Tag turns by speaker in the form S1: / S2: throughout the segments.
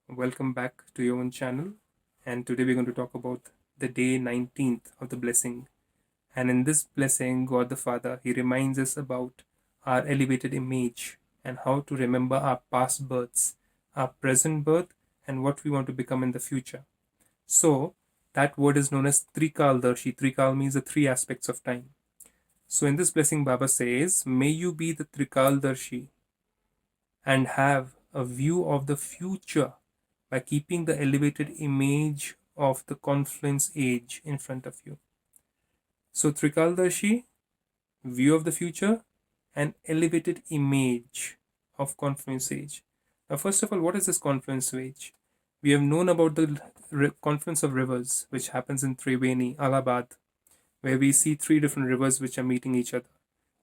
S1: Welcome back to your own channel. And today we're going to talk about the day 19th of the blessing. And in this blessing, God the Father, He reminds us about our elevated image and how to remember our past births, our present birth, and what we want to become in the future. So, that word is known as Trikaldarshi. Trikal means the three aspects of time. So, in this blessing, Baba says, may you be the Trikaldarshi and have a view of the future by keeping the elevated image of the confluence age in front of you. So, Trikaldarshi, view of the future, and elevated image of confluence age. Now, first of all, what is this confluence age? We have known about the confluence of rivers, which happens in Triveni, Allahabad, where we see three different rivers which are meeting each other.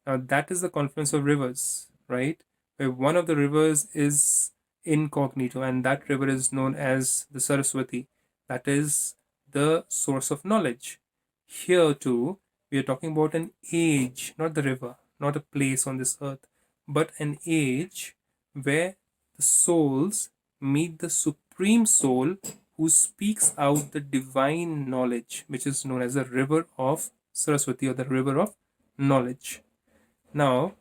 S1: Now, that is the confluence of rivers, right? Where one of the rivers is incognito, and that river is known as the Saraswati. That is the source of knowledge. Here, too, we are talking about an age, not the river, not a place on this earth, but an age where the souls meet the Supreme Soul who speaks out the divine knowledge, which is known as the river of Saraswati or the river of knowledge. Now,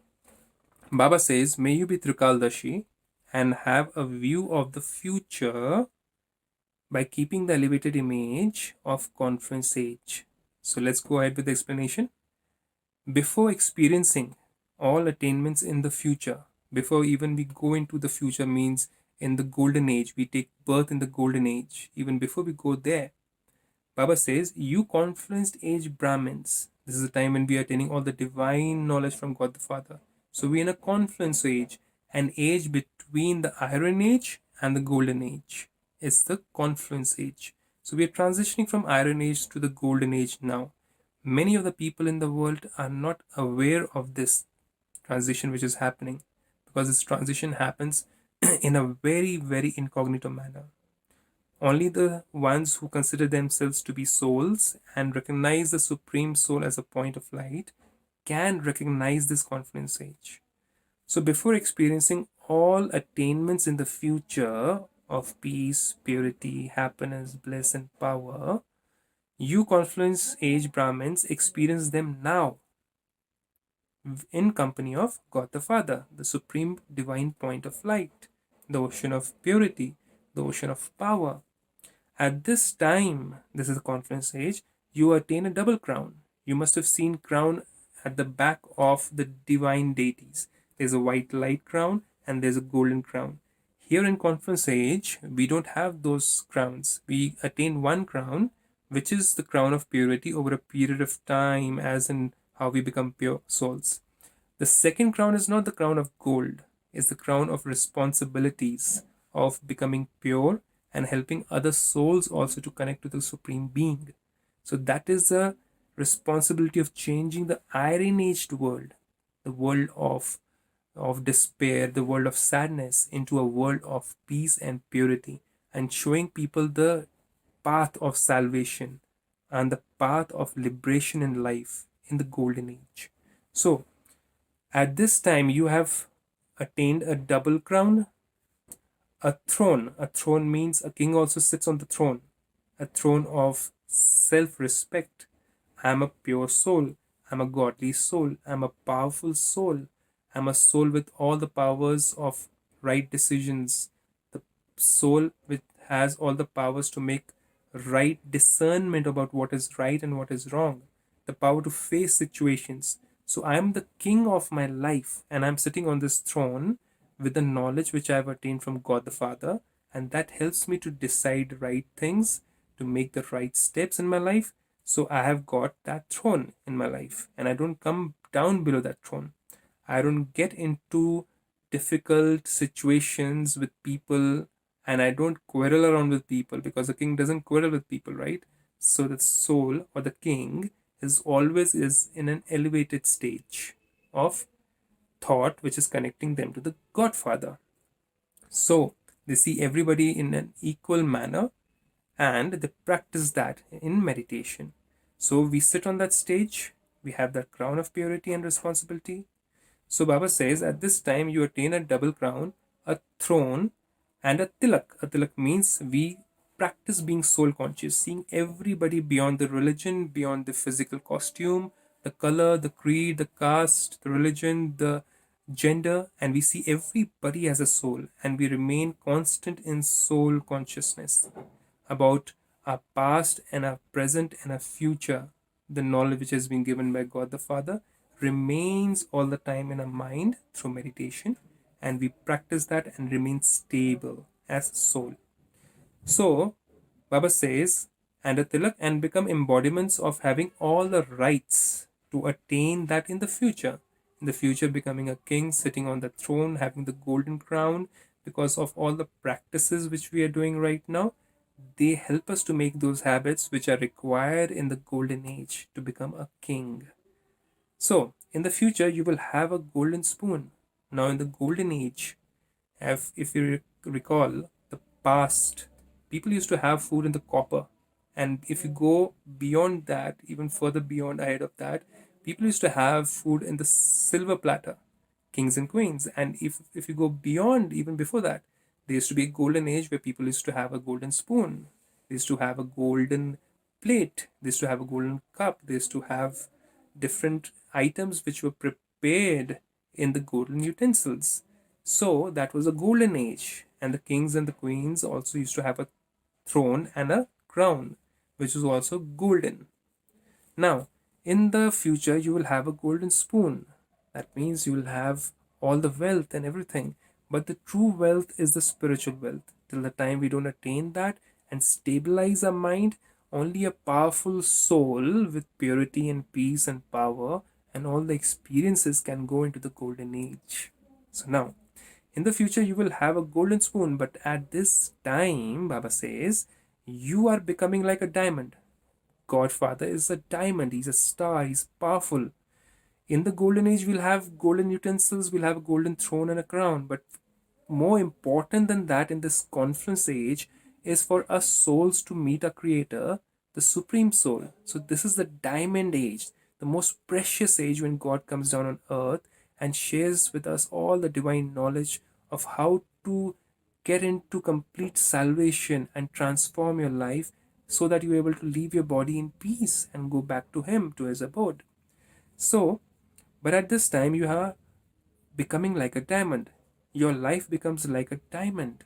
S1: Baba says, may you be Trikaldashi and have a view of the future by keeping the elevated image of confluence age. So let's go ahead with the explanation. Before experiencing all attainments in the future, before even we go into the future, means in the golden age, we take birth in the golden age. Even before we go there, Baba says, you confluenced age Brahmins. This is the time when we are attaining all the divine knowledge from God the Father. So we are in a confluence age, an age between the Iron Age and the Golden Age. It's the confluence age. So we are transitioning from Iron Age to the Golden Age now. Many of the people in the world are not aware of this transition which is happening, because this transition happens in a very, very incognito manner. Only the ones who consider themselves to be souls and recognize the Supreme Soul as a point of light can recognize this confluence age. So, before experiencing all attainments in the future of peace, purity, happiness, bliss, and power, you confluence age Brahmins experience them now in company of God the Father, the supreme divine point of light, the ocean of purity, the ocean of power. At this time, this is the confluence age, you attain a double crown. You must have seen crown at the back of the divine deities. There's a white light crown and there's a golden crown. Here in confluence age, we don't have those crowns. We attain one crown, which is the crown of purity over a period of time, as in how we become pure souls. The second crown is not the crown of gold, it's the crown of responsibilities of becoming pure and helping other souls also to connect to the Supreme Being. So that is the responsibility of changing the iron aged world, the world of despair, the world of sadness, into a world of peace and purity, and showing people the path of salvation and the path of liberation in life in the golden age. So at this time you have attained a double crown, a throne. A throne means a king also sits on the throne, a throne of self respect. I am a pure soul. I'm a godly soul. I'm a powerful soul. I'm a soul with all the powers of right decisions. The soul which has all the powers to make right discernment about what is right and what is wrong. The power to face situations. So I am the king of my life and I'm sitting on this throne with the knowledge which I have attained from God the Father, and that helps me to decide right things, to make the right steps in my life. So I have got that throne in my life, and I don't come down below that throne. I don't get into difficult situations with people, and I don't quarrel around with people, because the king doesn't quarrel with people, right? So the soul or the king is in an elevated stage of thought which is connecting them to the Godfather. So they see everybody in an equal manner and they practice that in meditation. So we sit on that stage, we have that crown of purity and responsibility. So Baba says, at this time you attain a double crown, a throne And a tilak. A tilak means we practice being soul conscious, seeing everybody beyond the religion, beyond the physical costume, the color, the creed, the caste, the religion, the gender, and we see everybody as a soul, and we remain constant in soul consciousness about our past and our present and our future. The knowledge which has been given by God the Father remains all the time in our mind through meditation, and we practice that and remain stable as soul. So, Baba says, and a tilak and become embodiments of having all the rights to attain that in the future. In the future, becoming a king, sitting on the throne, having the golden crown, because of all the practices which we are doing right now, they help us to make those habits which are required in the golden age to become a king. So, in the future, you will have a golden spoon. Now, in the golden age, if you recall the past, people used to have food in the copper. And if you go beyond that, even further beyond ahead of that, people used to have food in the silver platter, kings and queens. And if you go beyond, even before that, there used to be a golden age where people used to have a golden spoon. They used to have a golden plate. They used to have a golden cup. They used to have different items which were prepared in the golden utensils. So that was a golden age. And the kings and the queens also used to have a throne and a crown, which was also golden. Now, in the future, you will have a golden spoon. That means you will have all the wealth and everything. But the true wealth is the spiritual wealth. Till the time we don't attain that and stabilize our mind, only a powerful soul with purity and peace and power and all the experiences can go into the golden age. So now, in the future, you will have a golden spoon, but at this time, Baba says, you are becoming like a diamond. Godfather is a diamond, he's a star, he's powerful. In the golden age, we'll have golden utensils, we'll have a golden throne and a crown. But more important than that, in this conference age, is for us souls to meet our Creator, the Supreme Soul. So, this is the diamond age, the most precious age when God comes down on earth and shares with us all the divine knowledge of how to get into complete salvation and transform your life so that you're able to leave your body in peace and go back to Him, to His abode. So, but at this time, you are becoming like a diamond. Your life becomes like a diamond.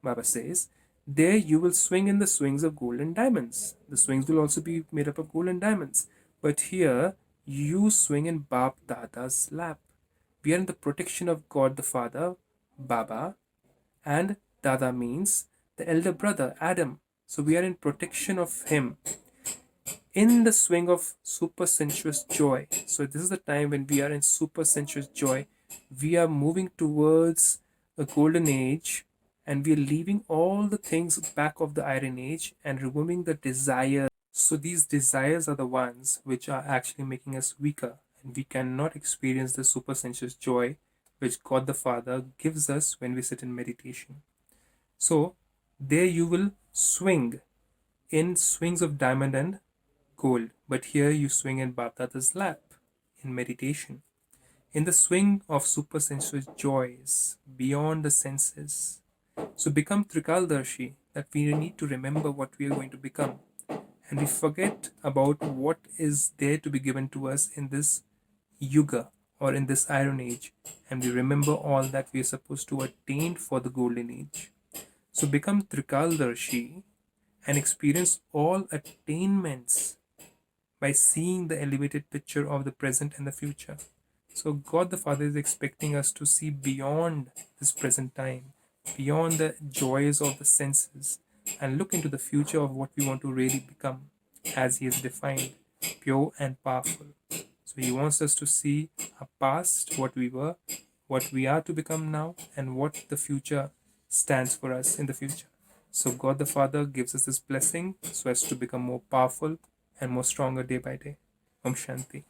S1: Baba says, there you will swing in the swings of gold and diamonds. The swings will also be made up of gold and diamonds. But here, you swing in Bab Dada's lap. We are in the protection of God the Father, Baba, and Dada means the elder brother, Adam. So we are in protection of him in the swing of super sensuous joy. So this is the time when we are in super sensuous joy. We are moving towards a golden age and we are leaving all the things back of the iron age and removing the desires. So these desires are the ones which are actually making us weaker, and we cannot experience the super sensuous joy which God the Father gives us when we sit in meditation. So there you will swing in swings of diamond and gold, but here you swing in Baptada's lap in meditation. In the swing of supersensuous joys beyond the senses. So become Trikaldarshi, that we need to remember what we are going to become. And we forget about what is there to be given to us in this yuga or in this iron age. And we remember all that we are supposed to attain for the golden age. So become Trikaldarshi and experience all attainments by seeing the elevated picture of the present and the future. So, God the Father is expecting us to see beyond this present time, beyond the joys of the senses, and look into the future of what we want to really become as He is defined, pure and powerful. So, He wants us to see our past, what we were, what we are to become now, and what the future stands for us in the future. So, God the Father gives us this blessing so as to become more powerful and more stronger day by day. Om Shanti.